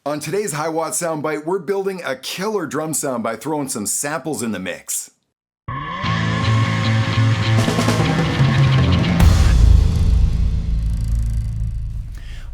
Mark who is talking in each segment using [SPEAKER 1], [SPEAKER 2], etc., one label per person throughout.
[SPEAKER 1] On today's Hiwatt Soundbite, we're building a killer drum sound by throwing some samples in the mix.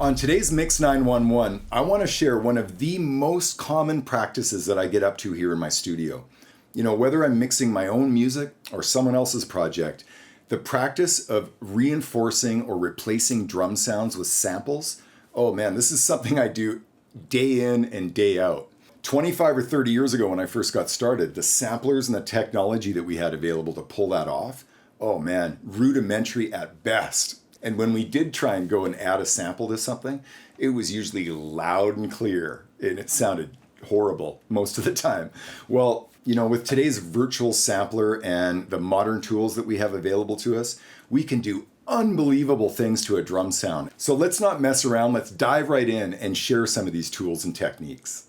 [SPEAKER 1] On today's Mix 911, I want to share one of the most common practices that I get up to here in my studio. You know, whether I'm mixing my own music or someone else's project, the practice of reinforcing or replacing drum sounds with samples, oh man, this is something I do day in and day out. 25 or 30 years ago when I first got started, the samplers and the technology that we had available to pull that off, oh man, rudimentary at best. And when we did try and go and add a sample to something, it was usually loud and clear, and it sounded horrible most of the time. Well, you know, with today's virtual sampler and the modern tools that we have available to us, we can do unbelievable things to a drum sound. So let's not mess around, let's dive right in and share some of these tools and techniques.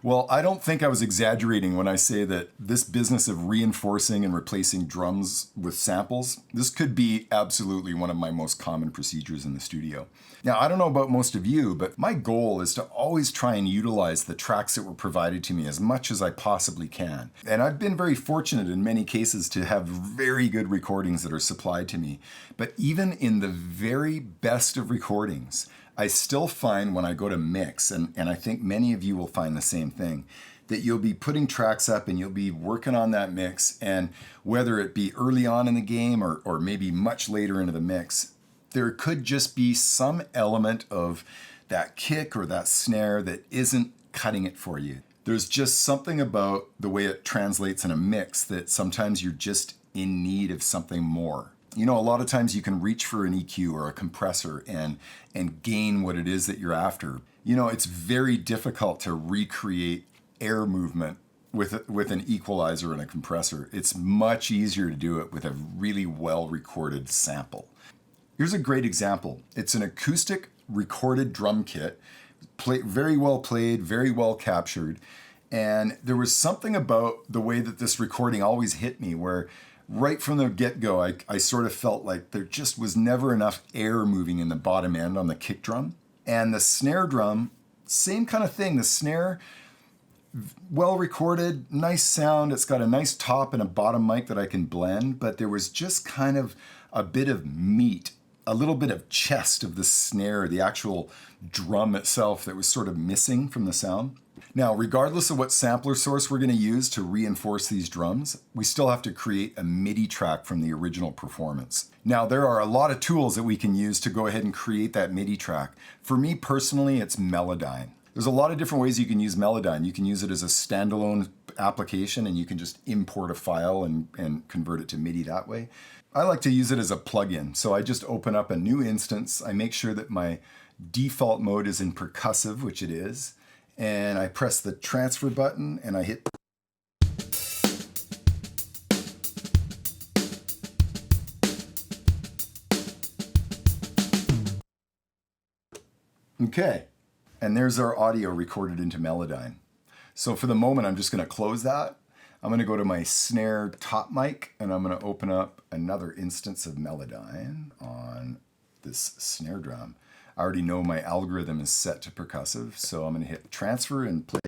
[SPEAKER 1] Well, I don't think I was exaggerating when I say that this business of reinforcing and replacing drums with samples, this could be absolutely one of my most common procedures in the studio. Now, I don't know about most of you, but my goal is to always try and utilize the tracks that were provided to me as much as I possibly can. And I've been very fortunate in many cases to have very good recordings that are supplied to me. But even in the very best of recordings, I still find when I go to mix, and I think many of you will find the same thing, that you'll be putting tracks up and you'll be working on that mix, and whether it be early on in the game or maybe much later into the mix, there could just be some element of that kick or that snare that isn't cutting it for you. There's just something about the way it translates in a mix that sometimes you're just in need of something more. You know, a lot of times you can reach for an EQ or a compressor and gain what it is that you're after. You know, it's very difficult to recreate air movement with an equalizer and a compressor. It's much easier to do it with a really well-recorded sample. Here's a great example. It's an acoustic recorded drum kit, very well played, very well captured. And there was something about the way that this recording always hit me where right from the get-go, I sort of felt like there just was never enough air moving in the bottom end on the kick drum. And the snare drum, same kind of thing. The snare, well recorded, nice sound. It's got a nice top and a bottom mic that I can blend, but there was just kind of a bit of meat, a little bit of chest of the snare, the actual drum itself that was sort of missing from the sound. Now, regardless of what sampler source we're going to use to reinforce these drums, we still have to create a MIDI track from the original performance. Now, there are a lot of tools that we can use to go ahead and create that MIDI track. For me personally, it's Melodyne. There's a lot of different ways you can use Melodyne. You can use it as a standalone application and you can just import a file and convert it to MIDI that way. I like to use it as a plugin. So I just open up a new instance. I make sure that my default mode is in percussive, which it is. And I press the transfer button and I hit. Okay, and there's our audio recorded into Melodyne. So for the moment, I'm just going to close that. I'm going to go to my snare top mic and I'm going to open up another instance of Melodyne on this snare drum. I already know my algorithm is set to percussive, so I'm going to hit transfer and play.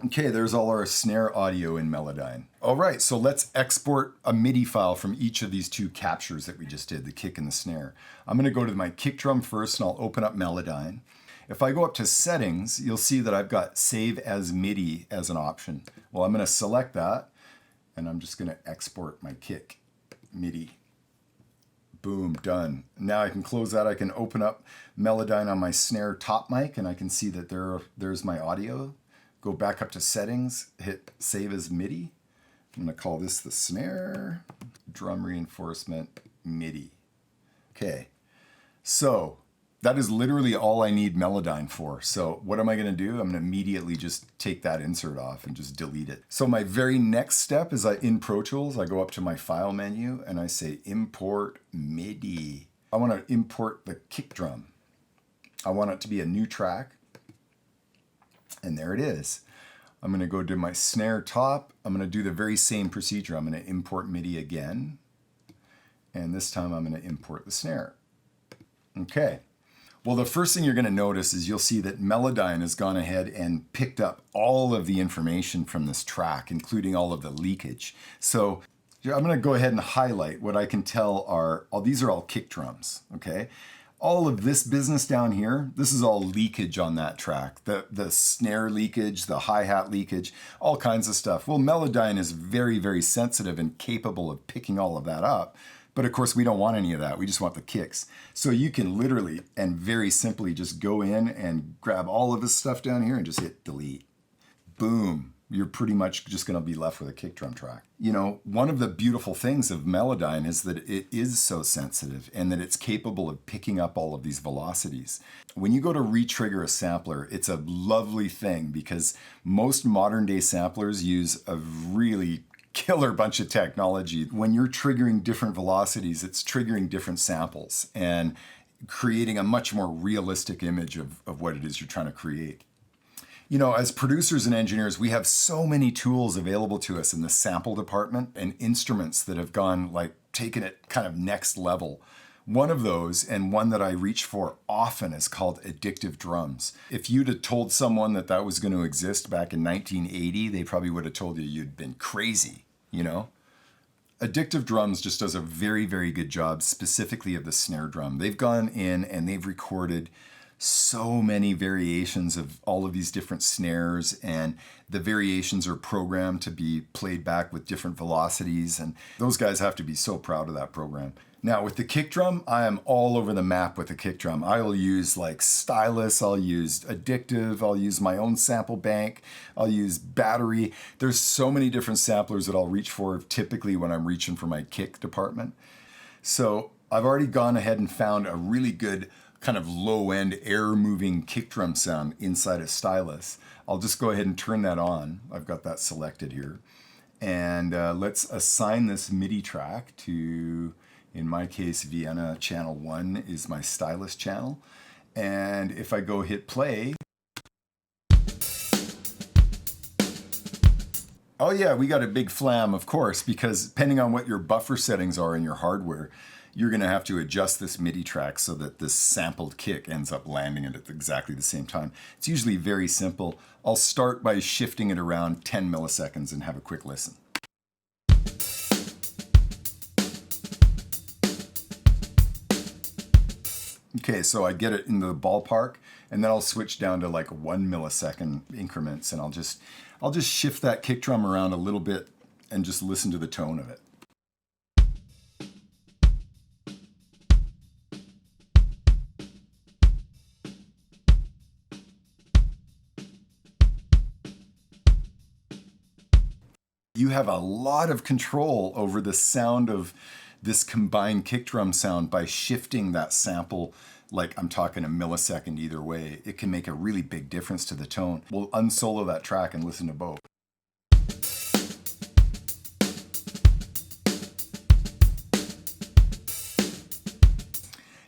[SPEAKER 1] Okay, there's all our snare audio in Melodyne. All right, so let's export a MIDI file from each of these two captures that we just did, the kick and the snare. I'm going to go to my kick drum first and I'll open up Melodyne. If I go up to settings, you'll see that I've got save as MIDI as an option. Well, I'm going to select that. And I'm just going to export my kick MIDI. Boom, done. Now I can close that. I can open up Melodyne on my snare top mic and I can see that there's my audio. Go back up to settings, hit save as MIDI. I'm going to call this the snare drum reinforcement MIDI. Okay, so that is literally all I need Melodyne for. So what am I going to do? I'm going to immediately just take that insert off and just delete it. So my very next step is in Pro Tools, I go up to my file menu and I say import MIDI. I want to import the kick drum. I want it to be a new track. And there it is. I'm going to go to my snare top. I'm going to do the very same procedure. I'm going to import MIDI again. And this time I'm going to import the snare. Okay. Well, the first thing you're going to notice is you'll see that Melodyne has gone ahead and picked up all of the information from this track, including all of the leakage. So I'm going to go ahead and highlight what I can tell are, these are all kick drums, okay? All of this business down here, this is all leakage on that track. The snare leakage, the hi-hat leakage, all kinds of stuff. Well, Melodyne is very, very sensitive and capable of picking all of that up. But of course, we don't want any of that. We just want the kicks. So you can literally and very simply just go in and grab all of this stuff down here and just hit delete. Boom. You're pretty much just going to be left with a kick drum track. You know, one of the beautiful things of Melodyne is that it is so sensitive and that it's capable of picking up all of these velocities. When you go to re-trigger a sampler, it's a lovely thing because most modern day samplers use a really killer bunch of technology. When you're triggering different velocities, it's triggering different samples and creating a much more realistic image of what it is you're trying to create. You know, as producers and engineers, we have so many tools available to us in the sample department and instruments that have gone taken it kind of next level. One of those, and one that I reach for often, is called addictive drums. If you'd have told someone that that was going to exist back in 1980, they probably would have told you you'd been crazy, you know? Addictive drums just does a very, very good job specifically of the snare drum. They've gone in and they've recorded so many variations of all of these different snares, and the variations are programmed to be played back with different velocities, and those guys have to be so proud of that program. Now with the kick drum, I am all over the map with the kick drum. I will use Stylus, I'll use Addictive, I'll use my own sample bank, I'll use Battery. There's so many different samplers that I'll reach for typically when I'm reaching for my kick department. So I've already gone ahead and found a really good kind of low-end air-moving kick drum sound inside of Stylus. I'll just go ahead and turn that on. I've got that selected here. And let's assign this MIDI track to, in my case, Vienna channel 1 is my Stylus channel. And if I go hit play, oh yeah, we got a big flam, of course, because depending on what your buffer settings are in your hardware, you're going to have to adjust this MIDI track so that this sampled kick ends up landing at exactly the same time. It's usually very simple. I'll start by shifting it around 10 milliseconds and have a quick listen. Okay, so I get it into the ballpark, and then I'll switch down to 1 millisecond increments, and I'll just shift that kick drum around a little bit and just listen to the tone of it. You have a lot of control over the sound of this combined kick drum sound by shifting that sample, I'm talking a millisecond either way. It can make a really big difference to the tone. We'll unsolo that track and listen to both.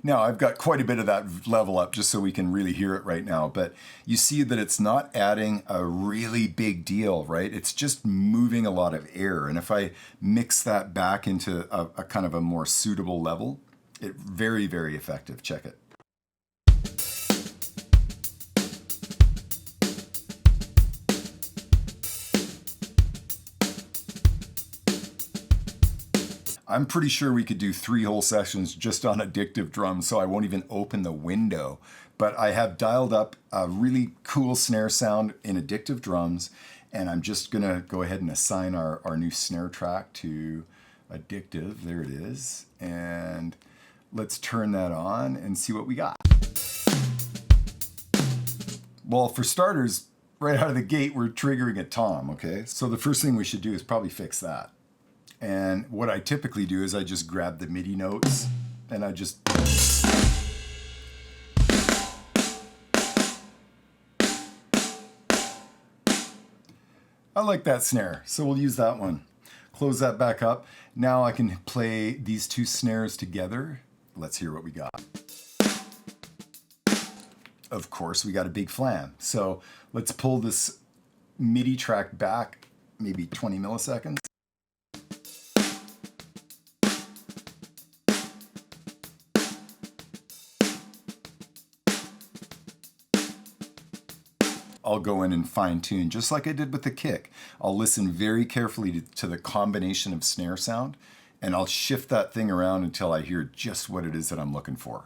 [SPEAKER 1] Now, I've got quite a bit of that level up just so we can really hear it right now, but you see that it's not adding a really big deal, right? It's just moving a lot of air. And if I mix that back into a kind of a more suitable level, it's very, very effective. Check it. I'm pretty sure we could do 3 whole sessions just on addictive drums, so I won't even open the window. But I have dialed up a really cool snare sound in addictive drums, and I'm just going to go ahead and assign our new snare track to addictive. There it is. And let's turn that on and see what we got. Well, for starters, right out of the gate, we're triggering a tom, okay? So the first thing we should do is probably fix that. And what I typically do is I just grab the MIDI notes and I just... I like that snare, so we'll use that one. Close that back up. Now I can play these 2 snares together. Let's hear what we got. Of course, we got a big flam. So let's pull this MIDI track back maybe 20 milliseconds. I'll go in and fine tune, just like I did with the kick. I'll listen very carefully to the combination of snare sound, and I'll shift that thing around until I hear just what it is that I'm looking for.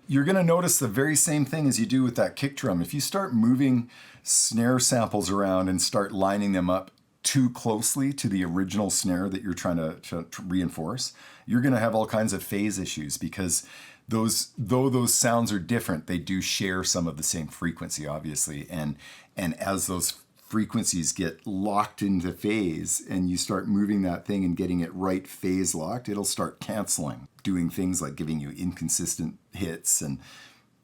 [SPEAKER 1] You're going to notice the very same thing as you do with that kick drum. If you start moving snare samples around and start lining them up too closely to the original snare that you're trying to reinforce, you're going to have all kinds of phase issues, because though those sounds are different, they do share some of the same frequency, obviously. And as those frequencies get locked into phase and you start moving that thing and getting it right phase locked, it'll start canceling, doing things like giving you inconsistent hits, and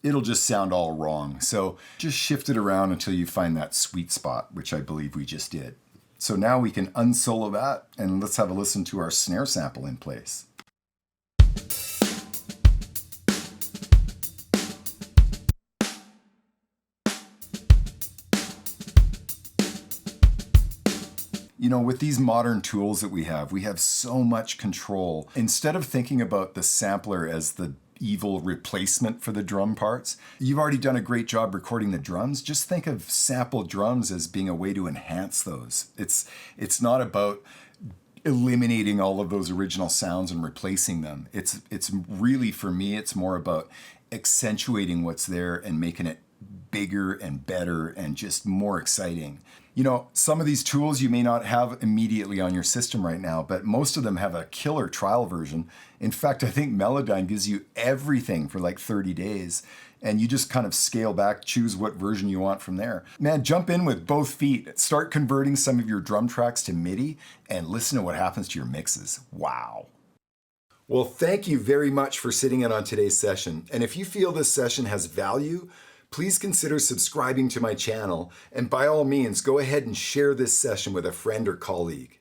[SPEAKER 1] it'll just sound all wrong. So just shift it around until you find that sweet spot, which I believe we just did. So now we can unsolo that, and let's have a listen to our snare sample in place. You know, with these modern tools that we have so much control. Instead of thinking about the sampler as the evil replacement for the drum parts, you've already done a great job recording the drums. Just think of sampled drums as being a way to enhance those. It's not about eliminating all of those original sounds and replacing them. It's really, for me, it's more about accentuating what's there and making it bigger and better and just more exciting. You know, some of these tools you may not have immediately on your system right now, but most of them have a killer trial version. In fact, I think Melodyne gives you everything for like 30 days, and you just kind of scale back, choose what version you want from there. Man, jump in with both feet. Start converting some of your drum tracks to MIDI and listen to what happens to your mixes. Wow. Well, thank you very much for sitting in on today's session. And if you feel this session has value, please consider subscribing to my channel, and by all means, go ahead and share this session with a friend or colleague.